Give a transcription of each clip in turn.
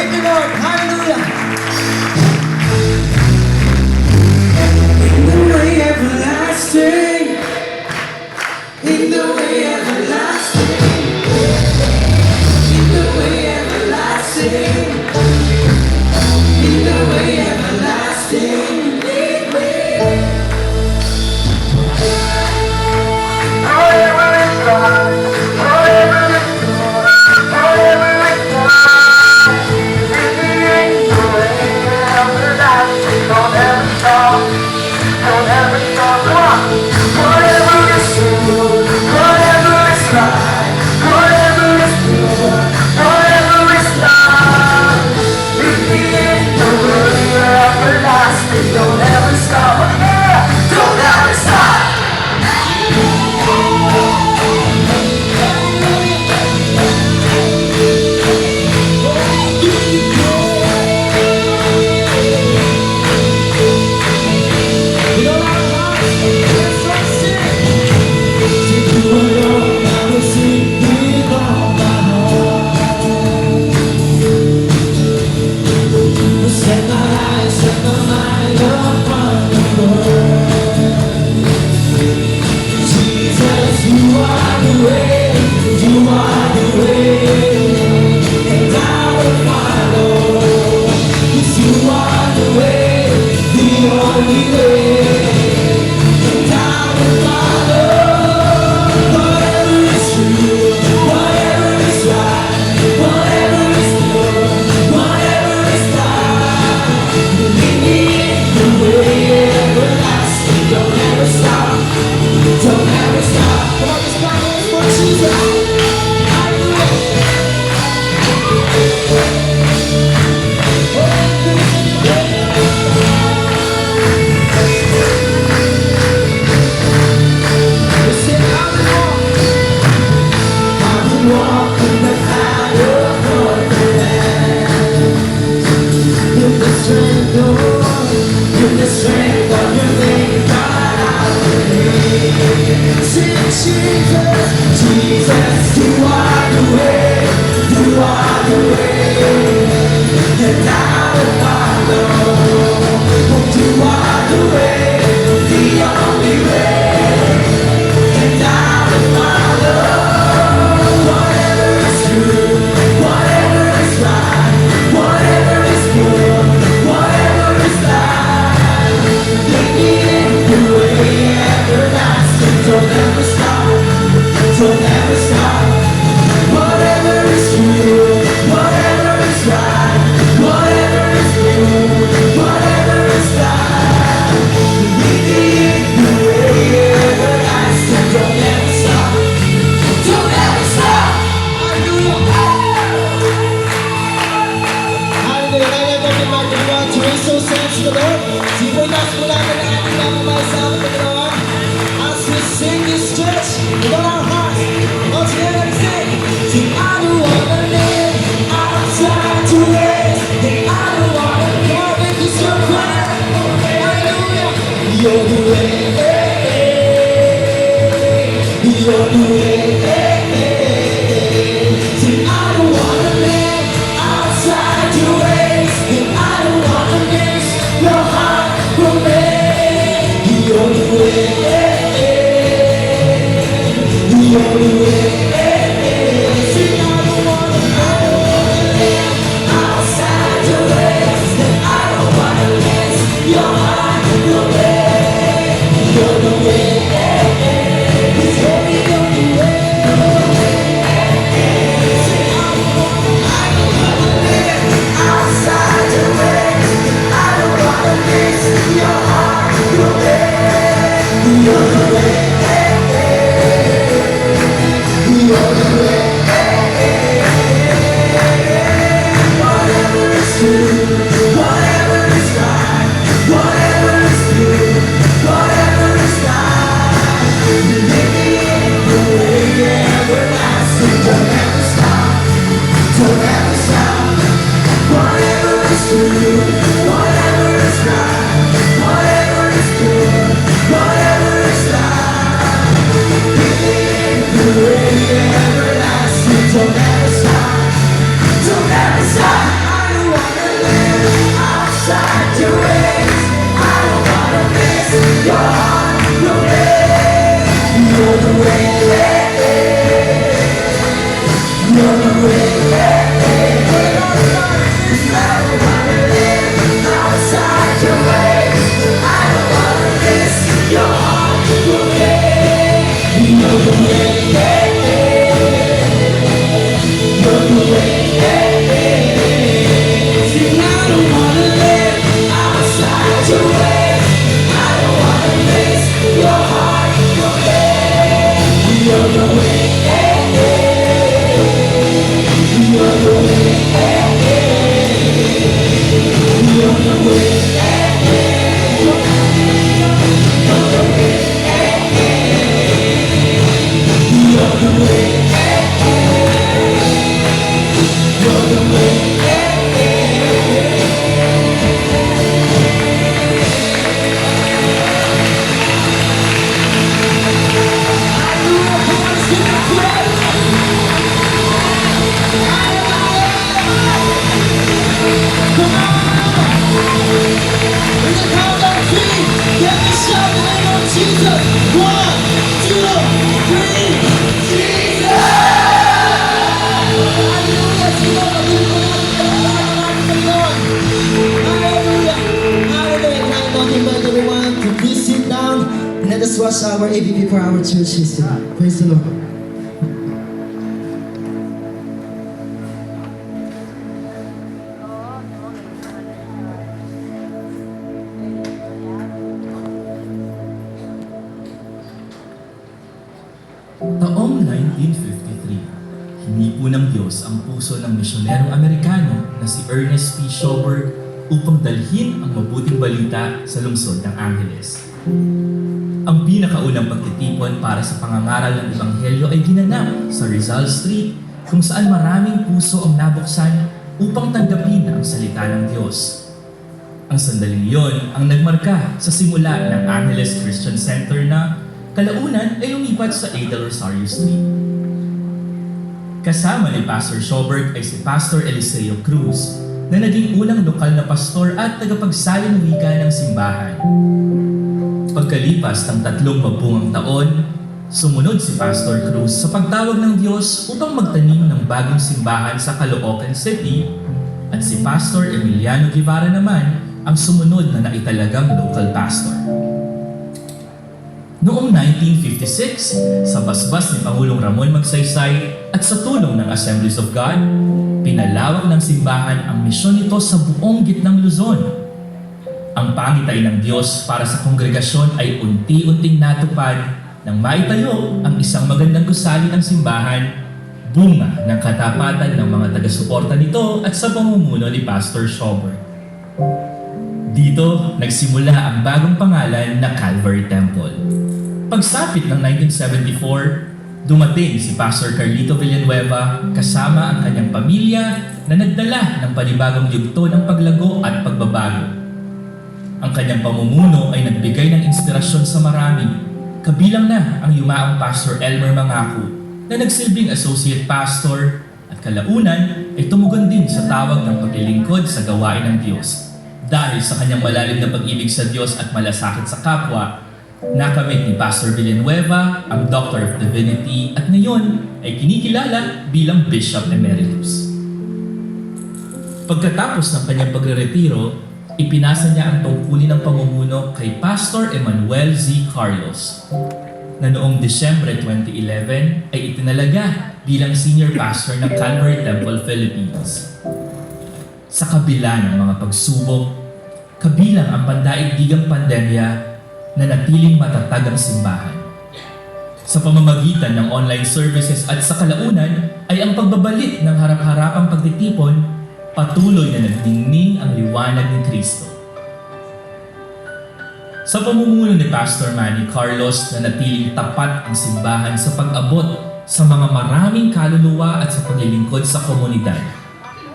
Thank you, Lord. Hallelujah. In the way everlasting, in the way everlasting, in the way everlasting, in the way everlasting, lead me. Forever is God, forever is God, forever is God. In the way everlasting, don't ever stop, don't ever stop. Come on. Whatever is true, whatever is right, whatever is pure, whatever is love. In the way everlasting, don't ever stop. Yeah, don't ever stop. Let us watch our ABP for our church history. Praise the Lord. Taong 1953, hinipo ng Diyos ang puso ng misyonerong Amerikano na si Ernest P. Schoberg upang dalhin ang mabuting balita sa lungsod ng Angeles. Ang pinakaunang pagtitipon para sa pangangaral ng Ebanghelyo ay ginanap sa Rizal Street kung saan maraming puso ang nabuksan upang tanggapin ang salita ng Diyos. Ang sandaling iyon ang nagmarka sa simula ng Angeles Christian Center na kalaunan ay lumipat sa Ada Rosario Street. Kasama ni Pastor Schoberg ay si Pastor Eliseo Cruz na naging unang lokal na pastor at tagapagsalin wika ng simbahan. Pagkalipas ng 3 mabungang taon, sumunod si Pastor Cruz sa pagtawag ng Diyos upang magtanim ng bagong simbahan sa Caloocan City at si Pastor Emiliano Guevara naman ang sumunod na naitalagang local pastor. Noong 1956, sa basbas ni Pangulong Ramon Magsaysay at sa tulong ng Assemblies of God, pinalawak ng simbahan ang misyon nito sa buong gitnang Luzon. Ang pangitay ng Diyos para sa kongregasyon ay unti-unting natupad nang maitayo ang isang magandang gusali ng simbahan, bunga ng katapatan ng mga taga-suporta nito at sa pamumuno ni Pastor Schoberg. Dito, nagsimula ang bagong pangalan na Calvary Temple. Pagsapit ng 1974, dumating si Pastor Carlito Villanueva kasama ang kanyang pamilya na nagdala ng panibagong yugto ng paglago at pagbabago. Ang kanyang pamumuno ay nagbigay ng inspirasyon sa marami, kabilang na ang yumaong Pastor Elmer Mangaku na nagsilbing associate pastor at kalaunan ay tumugon din sa tawag ng paglilingkod sa gawain ng Diyos. Dahil sa kanyang malalim na pag-ibig sa Diyos at malasakit sa kapwa, nakamit ni Pastor Villanueva ang Doctor of Divinity at ngayon ay kinikilala bilang Bishop Emeritus. Pagkatapos ng kanyang pagre-retiro, ipinasa niya ang tungkulin ng pamumuno kay Pastor Emmanuel Z. Carlos na noong Disyembre 2011 ay itinalaga bilang Senior Pastor ng Calvary Temple Philippines. Sa kabila ng mga pagsubok, kabilang ang pandaigdigang pandemya na natiling matatag ang simbahan. Sa pamamagitan ng online services at sa kalaunan ay ang pagbabalik ng harap-harapang pagtitipon, patuloy na nagdingning ang liwanag ni Kristo. Sa pamumuno ni Pastor Manny Carlos na natiling tapat ang simbahan sa pag-abot sa mga maraming kaluluwa at sa paglilingkod sa komunidad,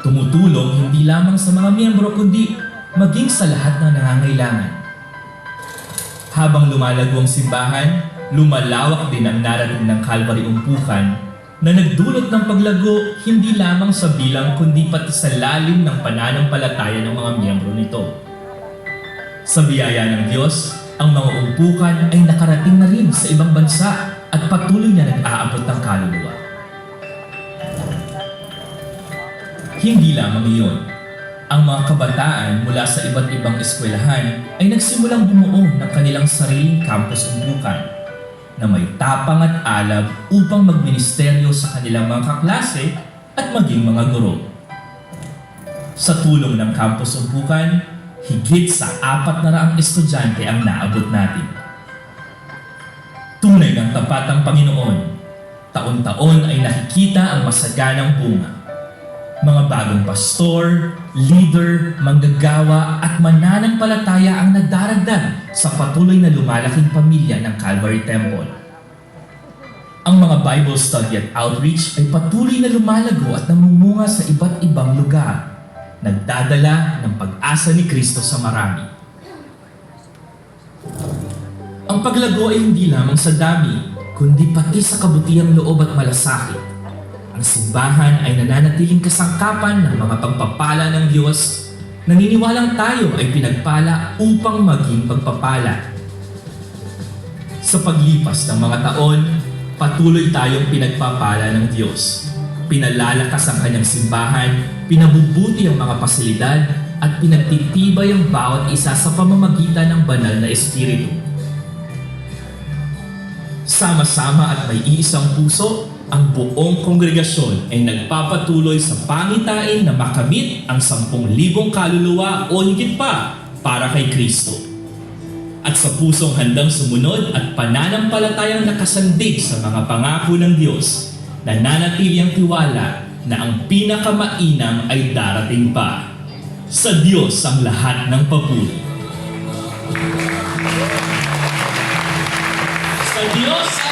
tumutulong hindi lamang sa mga miyembro kundi maging sa lahat ng nangangailangan. Habang lumalago ang simbahan, lumalawak din ang narating ng Calvary Umpukan na nagdulot ng paglago hindi lamang sa bilang kundi pati sa lalim ng pananampalataya ng mga miyembro nito. Sa biyaya ng Diyos, ang mga umpukan ay nakarating na rin sa ibang bansa at patuloy na nag-aabot ng kaluluwa. Hindi lamang iyon, ang mga kabataan mula sa iba't ibang eskwelahan ay nagsimulang bumuo ng kanilang sariling campus umpukan na may tapang at alab upang magministeryo sa kanilang mga kaklase at maging mga guro. Sa tulong ng campus umpukan, higit sa 400 estudyante ang naabot natin. Tunay ng tapat ang Panginoon. Taon-taon ay nakikita ang masaganang bunga. Mga bagong pastor, leader, manggagawa at mananampalataya ang nadaragdag sa patuloy na lumalaking pamilya ng Calvary Temple. Ang mga Bible study at outreach ay patuloy na lumalago at namumunga sa iba't ibang lugar, nagdadala ng pag-asa ni Kristo sa marami. Ang paglago ay hindi lamang sa dami, kundi pati sa kabutihang loob at malasakit. Ang simbahan ay nananatiling kasangkapan ng mga pagpapala ng Diyos. Naniniwalang tayo ay pinagpala upang maging pagpapala. Sa paglipas ng mga taon, patuloy tayong pinagpapala ng Diyos. Pinalalakas ang kanyang simbahan, pinabubuti ang mga pasilidad, at pinagtitibay ang bawat isa sa pamamagitan ng banal na Espiritu. Sama-sama at may iisang puso, ang buong kongregasyon ay nagpapatuloy sa pangitain na makamit ang 10,000 kaluluwa o higit pa para kay Kristo. At sa pusong handang sumunod at pananampalatayang nakasandig sa mga pangako ng Diyos, nananatili ang tiwala na ang pinakamainam ay darating pa. Sa Diyos ang lahat ng papuri. Sa Diyos